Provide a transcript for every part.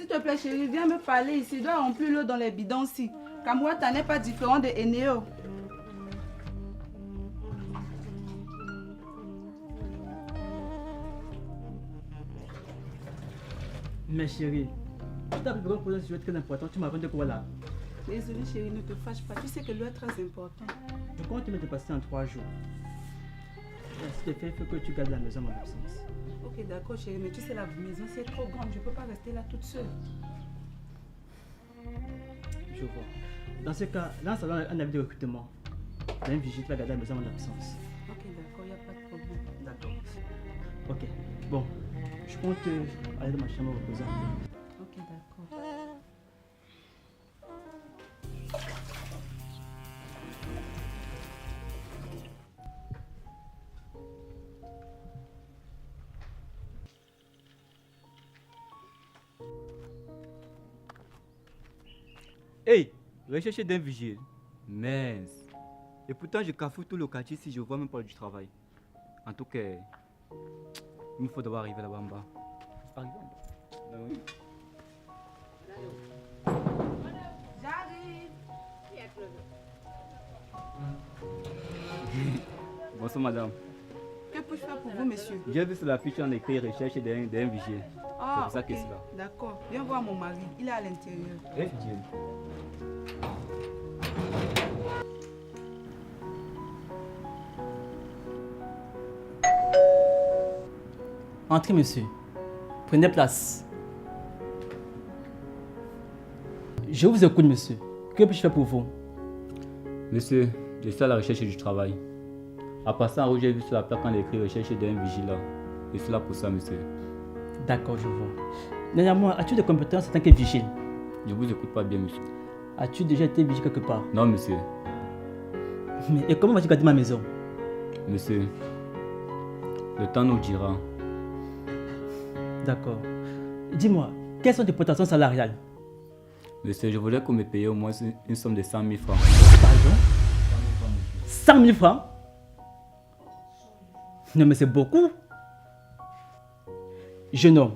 S'il te plaît, chérie, viens me parler ici. Je dois remplir l'eau dans les bidons-ci. Kamwata n'est pas différent de Eneo. Mais chérie, tu t'as besoin de poser un sujet très important. Tu m'attends de quoi là? Désolée, chérie, ne te fâche pas. Tu sais que l'eau est très important. Je compte te mettre passer en 3 jours. S'il te fait, il faut que tu gardes la maison en mon absence. Ok, d'accord, chérie, mais tu sais, la maison c'est trop grande. Je ne peux pas rester là toute seule. Je vois. Dans ce cas, lance alors un avis de recrutement. Même vigile va garder la maison en mon absence. Ok, d'accord, il n'y a pas de problème. D'accord. Ok, bon. Je compte aller dans ma chambre reposer un peu. Ok, d'accord. Hey, recherchez d'un vigile. Mince. Et pourtant, je cafouille tout le quartier si je vois même pas du travail. En tout cas, il me faut d'abord arriver là-bas en bas. Arriver en bas. Ben oui. J'arrive. Bonsoir, madame. Que puis-je faire pour vous, monsieur? J'ai vu sur la fiche en écrit recherche d'un vigile. Ah, c'est pour ça ok. que c'est là. D'accord. Viens voir mon mari. Il est à l'intérieur. Un vigile. Entrez, monsieur. Prenez place. Je vous écoute, monsieur. Que puis-je faire pour vous? Monsieur, je suis à la recherche du travail. En passant en rouge, j'ai vu sur la plaque en écrit recherche d'un vigile là. Je suis là pour ça, monsieur. D'accord, je vois. Néanmoins, as-tu des compétences en tant que vigile? Je vous écoute pas bien, monsieur. As-tu déjà été vigile quelque part? Non, monsieur. Mais et comment vas-tu garder ma maison? Monsieur, le temps nous dira. D'accord. Dis-moi, quelles sont tes prétentions salariales? Monsieur, je voudrais que vous me payiez au moins une somme de 100 000 francs. Pardon? 100 000 francs? Non, mais c'est beaucoup. Jeune homme,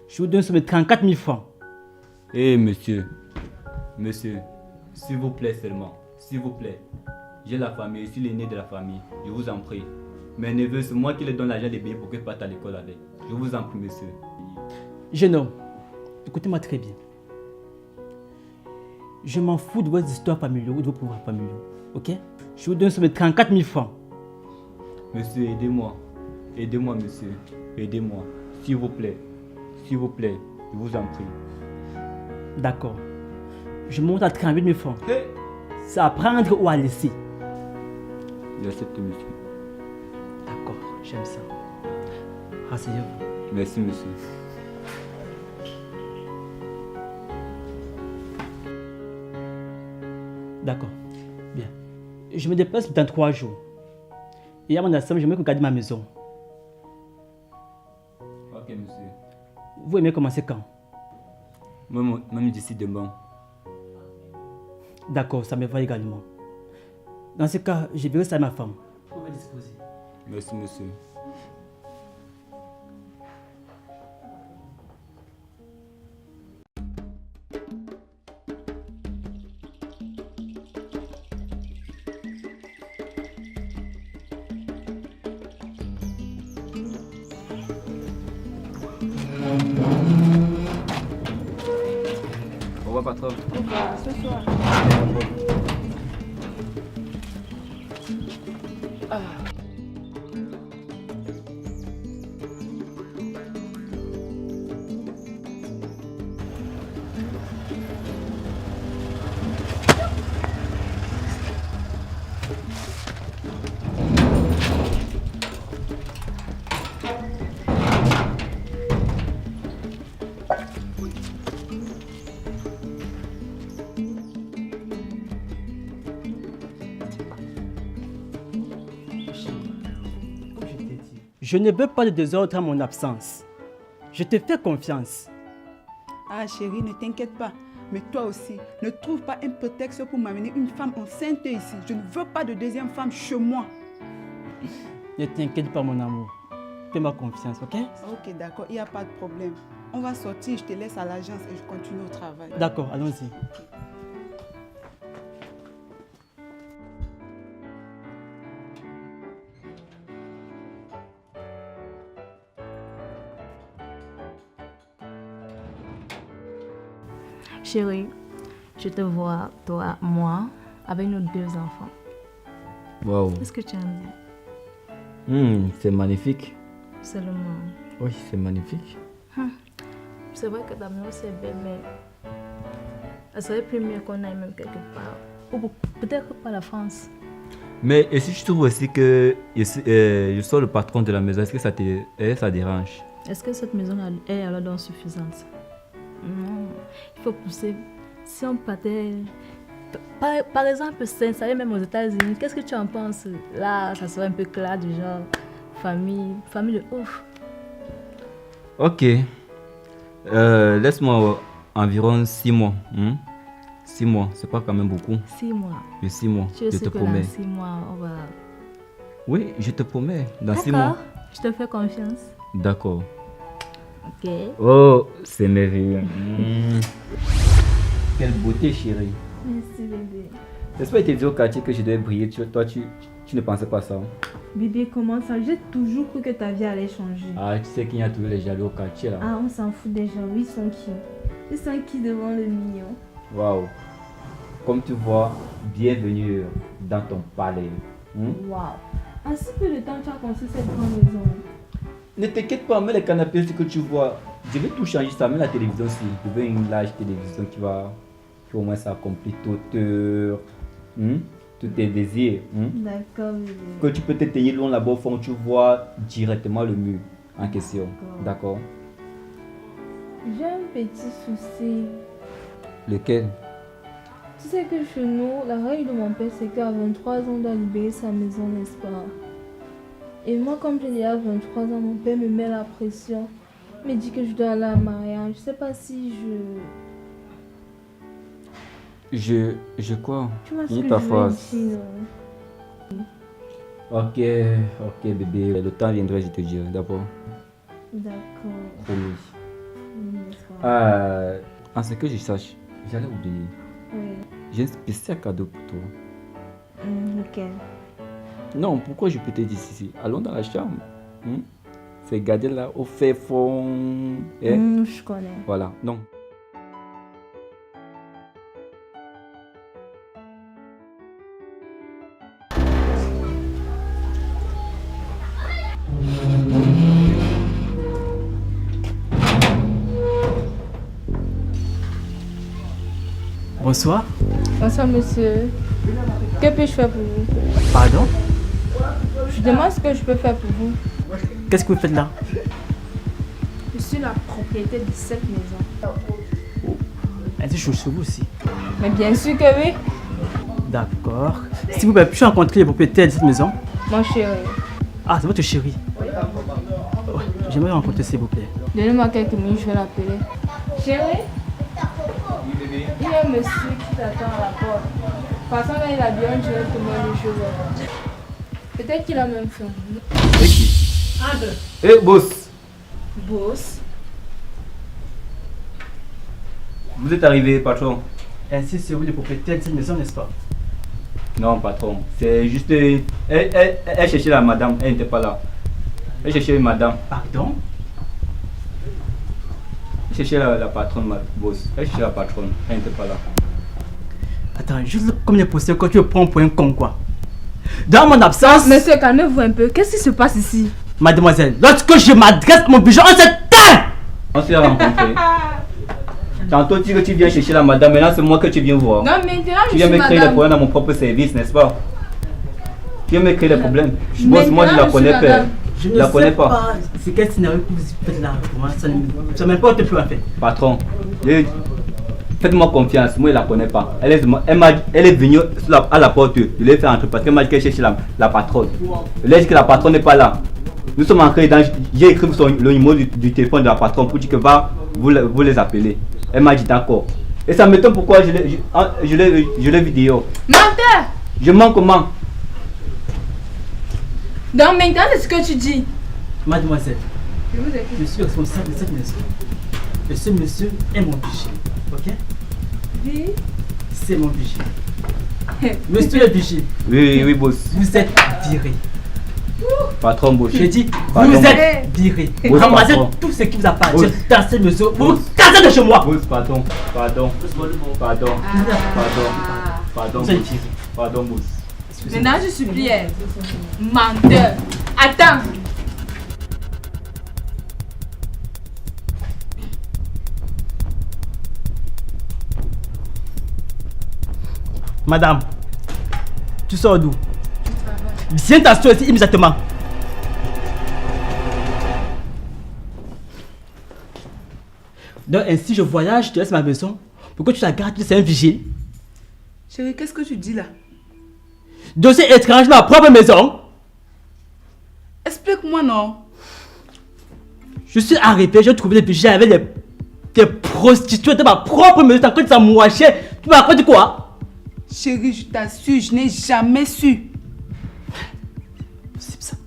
je vous donne une somme de 34 000 francs. Eh, monsieur, s'il vous plaît seulement, s'il vous plaît. J'ai la famille, je suis l'aîné de la famille, je vous en prie. Mes neveux, c'est moi qui leur donne l'argent des billets pour qu'ils partent à l'école avec. Je vous en prie, monsieur. Jeune homme, écoutez-moi très bien. Je m'en fous de vos histoires familiales ou de vos pouvoirs familiaux, ok? Je vous donne une somme de 34 000 francs. Monsieur, aidez-moi. Aidez-moi, monsieur. Aidez-moi. S'il vous plaît. S'il vous plaît. Je vous en prie. D'accord. Je monte à 38 000 francs. Hey. C'est à prendre ou à laisser. J'accepte, monsieur. D'accord, j'aime ça. Rasseyez-vous. Merci, monsieur. D'accord. Bien. Je me déplace dans 3 jours. Et à mon assemblée, j'aimerais garder ma maison. Ok, monsieur. Vous aimez commencer quand? Même d'ici demain. D'accord, ça me va également. Dans ce cas, je verrai ça à ma femme. Vous pouvez disposer. Merci, monsieur. Au revoir, patron. Au revoir, à ce soir. Je ne veux pas de désordre à mon absence. Je te fais confiance. Ah chérie, ne t'inquiète pas. Mais toi aussi, ne trouve pas un prétexte pour m'amener une femme enceinte ici. Je ne veux pas de deuxième femme chez moi. Ne t'inquiète pas, mon amour. Fais-moi confiance, ok? Ok, d'accord, il n'y a pas de problème. On va sortir, je te laisse à l'agence et je continue au travail. D'accord, allons-y. Chérie, je te vois, toi, moi, avec nos 2 enfants. Waouh. Qu'est-ce que tu en dis? C'est magnifique. Seulement. Oui, c'est magnifique. C'est vrai que ta maison c'est belle, mais elle serait plus mieux qu'on aille même quelque part. Ou peut-être pas la France. Mais et si je trouve aussi que je sois le patron de la maison, est-ce que ça dérange? Est-ce que cette maison est alors donc suffisante? Non, il faut pousser. Si on partait, par exemple, s'installer même aux États-Unis, qu'est-ce que tu en penses? Là, ça serait un peu clair du genre famille de ouf. Ok. Laisse-moi environ 6 mois. 6 mois, c'est pas quand même beaucoup. 6 mois. Mais 6 mois, Tu je sais te que promets. dans 6 mois, on va... Oui, je te promets. Dans 6 mois. D'accord, je te fais confiance. D'accord. Ok. Oh, c'est merveilleux. Quelle beauté, chérie. Merci bébé. N'est-ce pas été dit au quartier que je devais briller? Toi, tu ne pensais pas ça? Bébé, comment ça? J'ai toujours cru que ta vie allait changer. Ah, tu sais qu'il y a toujours les jaloux au quartier là. Ah, on s'en fout des gens. Ils sont qui? Ils sont qui devant le million? Waouh. Comme tu vois, bienvenue dans ton palais. Waouh. En si peu de temps, tu as construit cette grande maison. Ne t'inquiète pas, mets les canapés, ce que tu vois. Je vais tout changer, ça met la télévision aussi. Je veux une large télévision qui au moins s'accomplit tous tes désirs. D'accord, bébé. Que tu peux te tenir loin là-bas au fond, tu vois directement le mur en question. D'accord. J'ai un petit souci. Lequel? Tu sais que chez nous, la règle de mon père, c'est qu'à 23 ans, on doit libérer sa maison, n'est-ce pas? Et moi, comme j'ai déjà 23 ans, mon père me met la pression. Il me dit que je dois aller à mariage. Je sais pas si Je quoi? Tu vois ce Finis que ta je veux phrase. dire, non? Ok, bébé. Le temps viendra, je te dirai d'abord. D'accord. Promis. N'est-ce pas? En ce que je sache, j'allais oublier. Oui. J'ai un spécial cadeau pour toi. Lequel? Non, pourquoi je peux te dire ceci? Allons dans la chambre. C'est garder là au fait fond. Je connais. Voilà, non. Bonsoir. Bonsoir, monsieur. Que puis-je faire pour vous? Pardon? Je demande ce que je peux faire pour vous. Qu'est-ce que vous faites là? Je suis la propriétaire de cette maison. Est-ce que je suis chez vous aussi? Mais bien sûr que oui. D'accord. S'il vous plaît, puis-je rencontrer les propriétaires de cette maison? Mon chéri. Ah, c'est votre chérie. Ouais, j'aimerais rencontrer s'il vous plaît. Donnez-moi quelques minutes, je vais l'appeler. Chéri? Il y a un monsieur qui t'attend à la porte. De toute façon, là, il a bien directement les choses. Peut-être qu'il a même faim. C'est qui? Boss. Boss? Vous êtes arrivé, patron? Ainsi, c'est vous les propriétaires de cette maison, n'est-ce pas? Non, patron. C'est juste. Elle cherchait la madame, elle n'était pas là. Elle cherchait une madame. Pardon? Elle cherchait la patronne, boss. Elle cherchait la patronne, elle n'était pas là. Attends, juste comme les posteurs, quand tu me prends pour un con, quoi. Dans mon absence. Monsieur, calmez-vous un peu. Qu'est-ce qui se passe ici? Mademoiselle, lorsque je m'adresse à mon budget, on se tait! On s'est rencontrés. Tantôt tu dis que tu viens chercher la madame, maintenant c'est moi que tu viens voir. Non, maintenant Tu je viens suis me créer les madame. problèmes dans mon propre service, n'est-ce pas? Tu viens me créer les problèmes. Maintenant, Boss, moi je la je connais suis pas. madame. Je Je ne la sais connais pas. C'est quel scénario que vous faites là pour moi? Ça m'importe plus en fait. Patron, faites-moi confiance, moi je la connais pas. Elle est venue à la porte, je l'ai fait entrer parce qu'elle m'a dit qu'elle cherche la patronne. Je lui ai dit que la patronne n'est pas là. Nous sommes entrés dans. J'ai écrit le numéro du téléphone de la patronne pour dire que vous les appelez. Elle m'a dit d'accord. Et ça m'étonne pourquoi je l'ai vidéo. Menteur! Je mens comment? Donc maintenant, c'est ce que tu dis. Mademoiselle, Je vous écoute. je suis responsable de cette maison. Et ce monsieur est mon vigile. Ok? Oui. C'est mon vigile. Monsieur le vigile, Oui, boss. vous êtes viré. Patron, boss. Je dis, Pardon. vous êtes viré. Boss, Ramassez pardon. tout ce qui vous appartient Boss. dans cette maison. Vous vous Boss. cassez de chez moi. Boss, pardon. Pardon. Pardon. Pardon, Vous êtes boss. viré. Pardon, boss. Maintenant, je supplie. Menteur. Attends. Madame, tu sors d'où? Viens t'asseoir ici immédiatement. Donc ainsi je voyage, je te laisse ma maison. Pourquoi tu la gardes? Tu es un vigile. Chérie, qu'est-ce que tu dis là? Dossier étrange, ma propre maison. Explique-moi, non? Je suis arrivé, j'ai trouvé des vigiles avec des prostituées de ma propre maison. T'as cru que ça mouachait? Tu m'as raconté quoi? Chérie, je t'assure, je n'ai jamais su. C'est ça.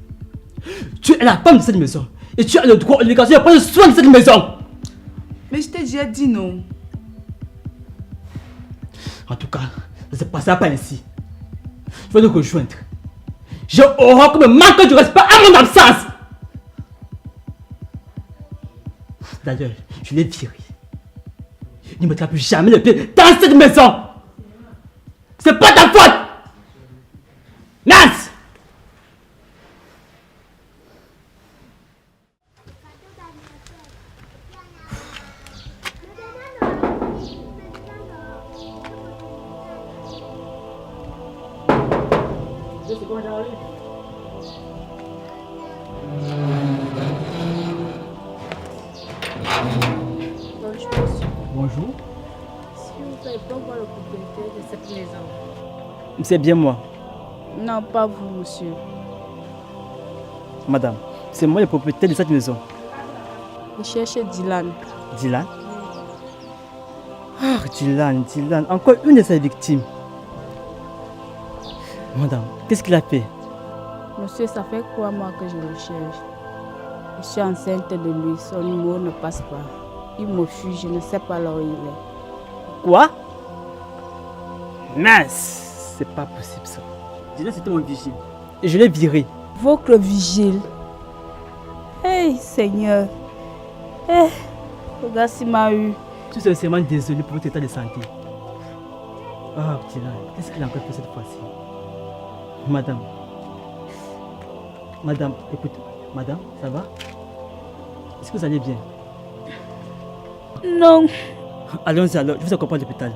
Tu es la femme de cette maison. Et tu as le droit, l'obligation de prendre soin de cette maison. Mais je t'ai déjà dit non. En tout cas, ça se passera pas ainsi. Je vais te rejoindre. J'ai horreur comme manque de respect à mon absence. D'ailleurs, je l'ai viré. Il ne mettra plus jamais le pied dans cette maison. C'est pas ta faute. Nance! Bonjour. S'il vous plaît, donne-moi le propriétaire de cette maison. C'est bien moi, Non, pas vous, monsieur. madame. C'est moi le propriétaire de cette maison. Je cherche Dylan. Dylan? Ah, Dylan, encore une de ses victimes. Madame, qu'est-ce qu'il a fait? Monsieur, ça fait 3 mois que je le cherche. Je suis enceinte de lui, son numéro ne passe pas. Il me fuit, je ne sais pas là où il est. Quoi? Mince, c'est pas possible ça. Dylan, c'était mon vigile. Et je l'ai viré. Votre vigile. Hey, Seigneur. Regarde s'il m'a eu. Je suis sincèrement désolé pour votre état de santé. Oh, Dylan, qu'est-ce qu'il a encore fait cette fois-ci? Madame, écoute, madame, ça va? Est-ce que vous allez bien? Non. Allons-y alors, je vous accompagne à l'hôpital.